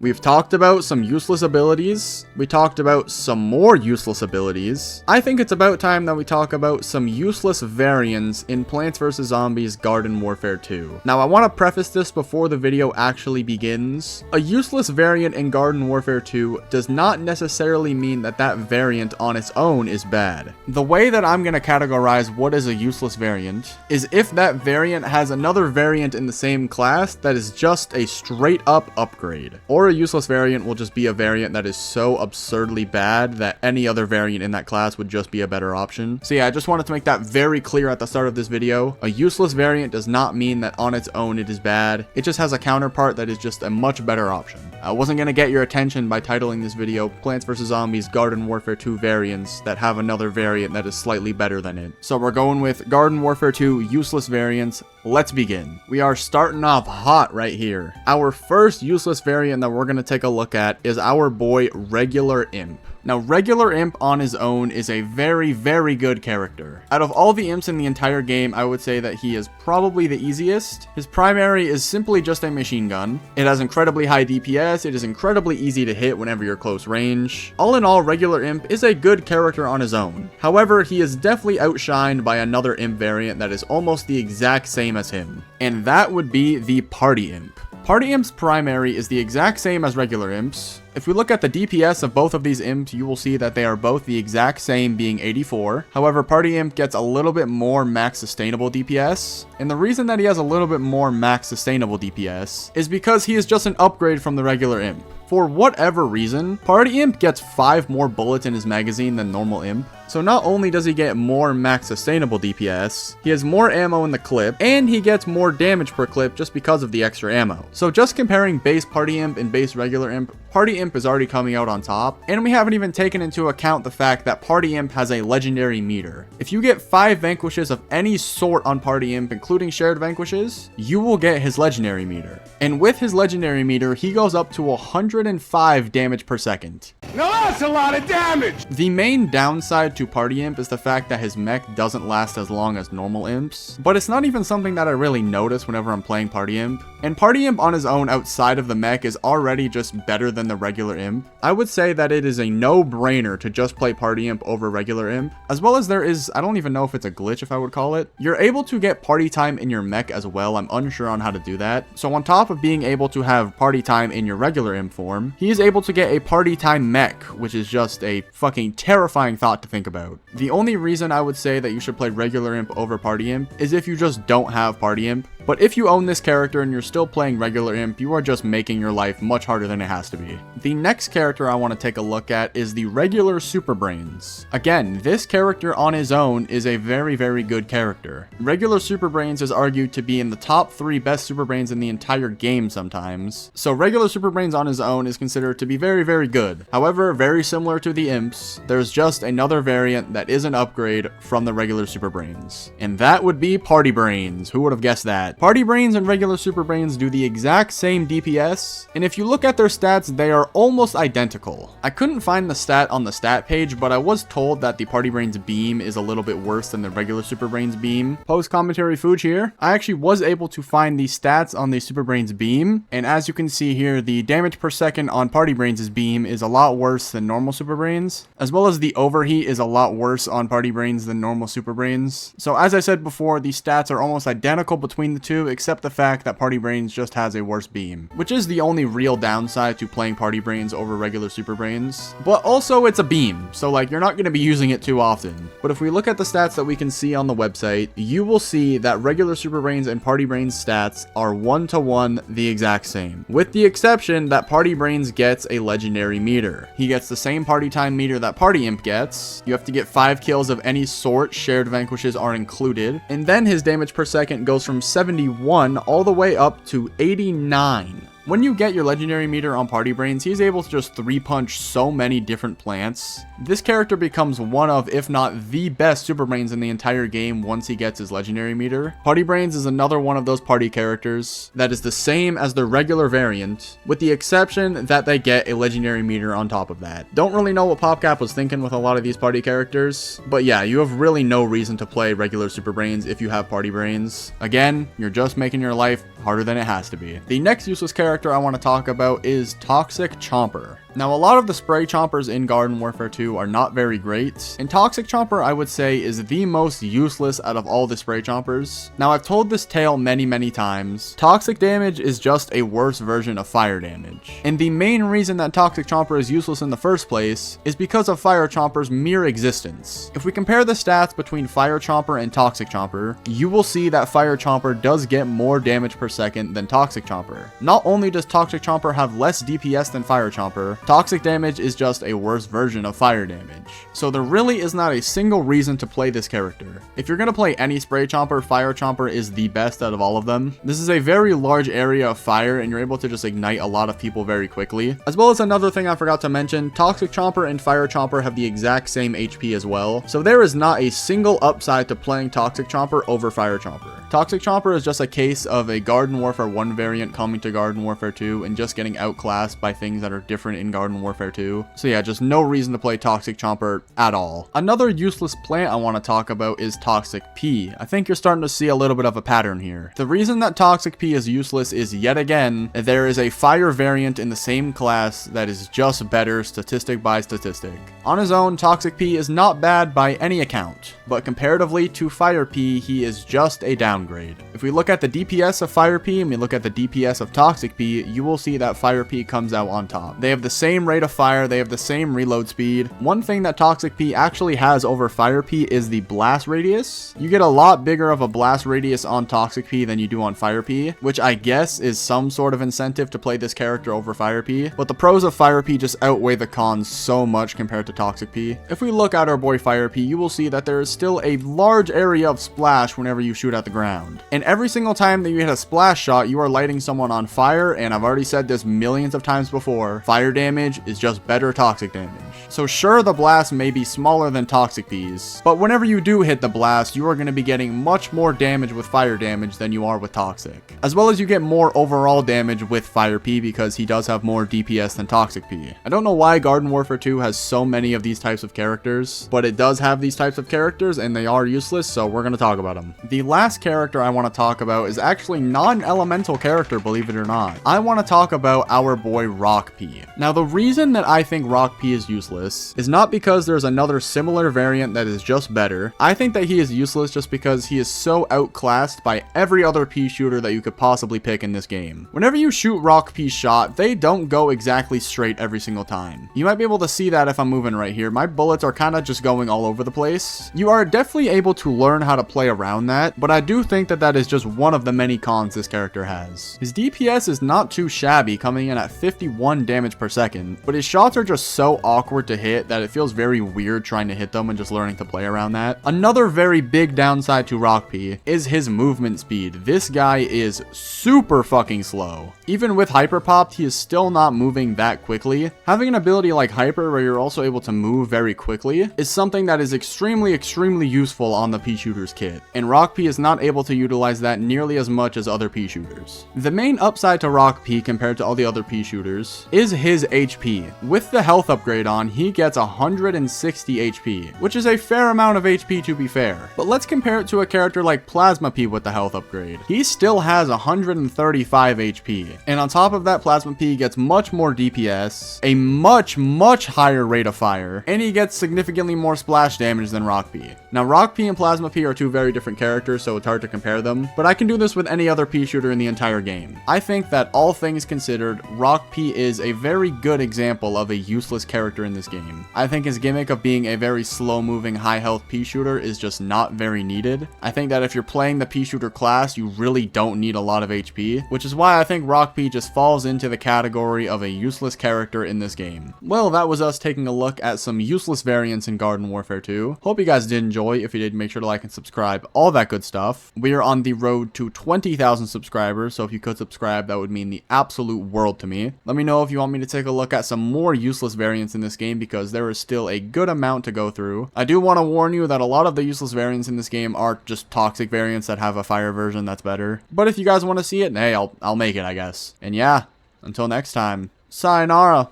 We've talked about some useless abilities. We talked about some more useless abilities. I think it's about time that we talk about some useless variants in Plants vs. Zombies Garden Warfare 2. Now, I want to preface this before the video actually begins. A useless variant in Garden Warfare 2 does not necessarily mean that that variant on its own is bad. The way that I'm going to categorize what is a useless variant is if that variant has another variant in the same class that is just a straight up upgrade. Or a useless variant will just be a variant that is so absurdly bad that any other variant in that class would just be a better option. So yeah, I just wanted to make that very clear at the start of this video. A useless variant does not mean that on its own it is bad. It just has a counterpart that is just a much better option. I wasn't going to get your attention by titling this video Plants vs. Zombies Garden Warfare 2 variants that have another variant that is slightly better than it. So we're going with Garden Warfare 2 useless variants. Let's begin. We are starting off hot right here. Our first useless variant that we're going to take a look at is our boy Regular Imp. Now, Regular Imp on his own is a very, very good character. Out of all the imps in the entire game, I would say that he is probably the easiest. His primary is simply just a machine gun. It has incredibly high DPS, it is incredibly easy to hit whenever you're close range. All in all, Regular Imp is a good character on his own. However, he is definitely outshined by another imp variant that is almost the exact same as him. And that would be the Party Imp. Party Imp's primary is the exact same as Regular Imp's. If we look at the DPS of both of these imps, you will see that they are both the exact same, being 84. However, Party Imp gets a little bit more max sustainable DPS. And the reason that he has a little bit more max sustainable DPS is because he is just an upgrade from the Regular Imp. For whatever reason, Party Imp gets 5 more bullets in his magazine than normal Imp. So not only does he get more max sustainable DPS, he has more ammo in the clip, and he gets more damage per clip just because of the extra ammo. So just comparing base Party Imp and base Regular Imp, Party Imp is already coming out on top, and we haven't even taken into account the fact that Party Imp has a legendary meter. If you get 5 vanquishes of any sort on Party Imp, including shared vanquishes, you will get his legendary meter. And with his legendary meter, he goes up to 105 damage per second. Now that's a lot of damage! The main downside to Party Imp is the fact that his mech doesn't last as long as normal imps, but it's not even something that I really notice whenever I'm playing Party Imp. And Party Imp on his own outside of the mech is already just better than the regular imp. I would say that it is a no-brainer to just play Party Imp over regular imp, as well as there is, I don't even know if it's a glitch if I would call it. You're able to get party time in your mech as well. I'm unsure on how to do that. So on top of being able to have party time in your regular imp form, he is able to get a party time mech, which is just a fucking terrifying thought to think about. The only reason I would say that you should play regular imp over Party Imp is if you just don't have Party Imp. But if you own this character and you're still playing regular imp, you are just making your life much harder than it has to be. The next character I want to take a look at is the regular Super Brains. Again, this character on his own is a very, very good character. Regular Super Brains is argued to be in the top 3 best Super Brains in the entire game sometimes. So regular Super Brains on his own is considered to be very, very good. However, very similar to the imps, there's just another variant that is an upgrade from the regular Super Brains. And that would be Party Brains. Who would have guessed that? Party Brains and regular Super Brains do the exact same DPS, and if you look at their stats, they are almost identical. I couldn't find the stat on the stat page, but I was told that the Party Brains beam is a little bit worse than the regular Super Brains beam. Post commentary Fooch here. I actually was able to find the stats on the Super Brains beam, and as you can see here, the damage per second on Party Brains' beam is a lot worse than normal Super Brains, as well as the overheat is a lot worse on Party Brains than normal Super Brains. So as I said before, the stats are almost identical between the two, except the fact that Party Brains just has a worse beam, which is the only real downside to playing Party Brains over regular Super Brains. But also it's a beam, so like you're not going to be using it too often. But if we look at the stats that we can see on the website, you will see that regular Super Brains and Party Brains stats are 1-to-1 the exact same, with the exception that Party Brains gets a legendary meter. He gets the same party time meter that Party Imp gets. You have to get 5 kills of any sort, shared vanquishes are included, and then his damage per second goes from 71 all the way up to 89. When you get your legendary meter on Party Brains, he's able to just 3-punch so many different plants. This character becomes one of, if not the best Super Brains in the entire game once he gets his legendary meter. Party Brains is another one of those party characters that is the same as the regular variant, with the exception that they get a legendary meter on top of that. Don't really know what PopCap was thinking with a lot of these party characters, but yeah, you have really no reason to play regular Super Brains if you have Party Brains. Again, you're just making your life harder than it has to be. The next useless character character I want to talk about is Toxic Chomper. Now, a lot of the spray chompers in Garden Warfare 2 are not very great, and Toxic Chomper, I would say, is the most useless out of all the spray chompers. Now, I've told this tale many times. Toxic damage is just a worse version of fire damage. And the main reason that Toxic Chomper is useless in the first place is because of Fire Chomper's mere existence. If we compare the stats between Fire Chomper and Toxic Chomper, you will see that Fire Chomper does get more damage per second than Toxic Chomper. Not only does Toxic Chomper have less DPS than Fire Chomper, Toxic damage is just a worse version of fire damage. So there really is not a single reason to play this character. If you're going to play any spray chomper, Fire Chomper is the best out of all of them. This is a very large area of fire and you're able to just ignite a lot of people very quickly. As well as another thing I forgot to mention, Toxic Chomper and Fire Chomper have the exact same HP as well. So there is not a single upside to playing Toxic Chomper over Fire Chomper. Toxic Chomper is just a case of a Garden Warfare 1 variant coming to Garden Warfare 2 and just getting outclassed by things that are different in Garden Warfare 2. So yeah, just no reason to play Toxic Chomper at all. Another useless plant I want to talk about is Toxic P. I think you're starting to see a little bit of a pattern here. The reason that Toxic P is useless is yet again, there is a fire variant in the same class that is just better statistic by statistic. On his own, Toxic P is not bad by any account, but comparatively to Fire P, he is just a downgrade. If we look at the DPS of Fire P and we look at the DPS of Toxic P, you will see that Fire P comes out on top. They have the same rate of fire, they have the same reload speed. One thing that Toxic P actually has over Fire P is the blast radius. You get a lot bigger of a blast radius on Toxic P than you do on Fire P, which I guess is some sort of incentive to play this character over Fire P, but the pros of Fire P just outweigh the cons so much compared to Toxic P. If we look at our boy Fire P, you will see that there is still a large area of splash whenever you shoot at the ground. And every single time that you hit a splash shot, you are lighting someone on fire, and I've already said this millions of times before, fire damage is just better toxic damage. So sure, the blast may be smaller than Toxic P's, but whenever you do hit the blast, you are going to be getting much more damage with fire damage than you are with Toxic. As well as you get more overall damage with Fire P because he does have more DPS than Toxic P. I don't know why Garden Warfare 2 has so many of these types of characters, but it does have these types of characters and they are useless, so we're going to talk about them. The last character I want to talk about is actually not an elemental character, believe it or not. I want to talk about our boy Rock P. Now, the reason that I think Rock P is useless is not because there's another similar variant that is just better. I think that he is useless just because he is so outclassed by every other P shooter that you could possibly pick in this game. Whenever you shoot Rock P's shot, they don't go exactly straight every single time. You might be able to see that if I'm moving right here. My bullets are kind of just going all over the place. You are definitely able to learn how to play around that, but I do think that that is just one of the many cons this character has. His DPS is not too shabby, coming in at 51 damage per second, but his shots are just so awkward to hit that it feels very weird trying to hit them and just learning to play around that. Another very big downside to Rock P is his movement speed. This guy is super fucking slow. Even with Hyper Popped, he is still not moving that quickly. Having an ability like Hyper where you're also able to move very quickly is something that is extremely useful on the P shooter's kit, and Rock P is not able to utilize that nearly as much as other P shooters. The main upside to Rock P compared to all the other P shooters is his HP. With the health upgrade on, he gets 160 HP, which is a fair amount of HP to be fair. But let's compare it to a character like Plasma P with the health upgrade. He still has 135 HP, and on top of that, Plasma P gets much more DPS, a much higher rate of fire, and he gets significantly more splash damage than Rock P. Now, Rock P and Plasma P are two very different characters, so it's hard to compare them, but I can do this with any other P shooter in the entire game. I think that all things considered, Rock P is a very good example of a useless character in this game. I think his gimmick of being a very slow-moving, high-health P shooter is just not very needed. I think that if you're playing the P shooter class, you really don't need a lot of HP, which is why I think Rock P just falls into the category of a useless character in this game. Well, that was us taking a look at some useless variants in Garden Warfare 2. Hope you guys did enjoy. If you did, make sure to like and subscribe, all that good stuff. We are on the road to 20,000 subscribers, so if you could subscribe, that would mean the absolute world to me. Let me know if you want me to take a look at some more useless variants in this game, because there is still a good amount to go through. I do want to warn you that a lot of the useless variants in this game are just toxic variants that have a fire version that's better. But if you guys want to see it, hey, I'll make it, I guess. And yeah, until next time, sayonara.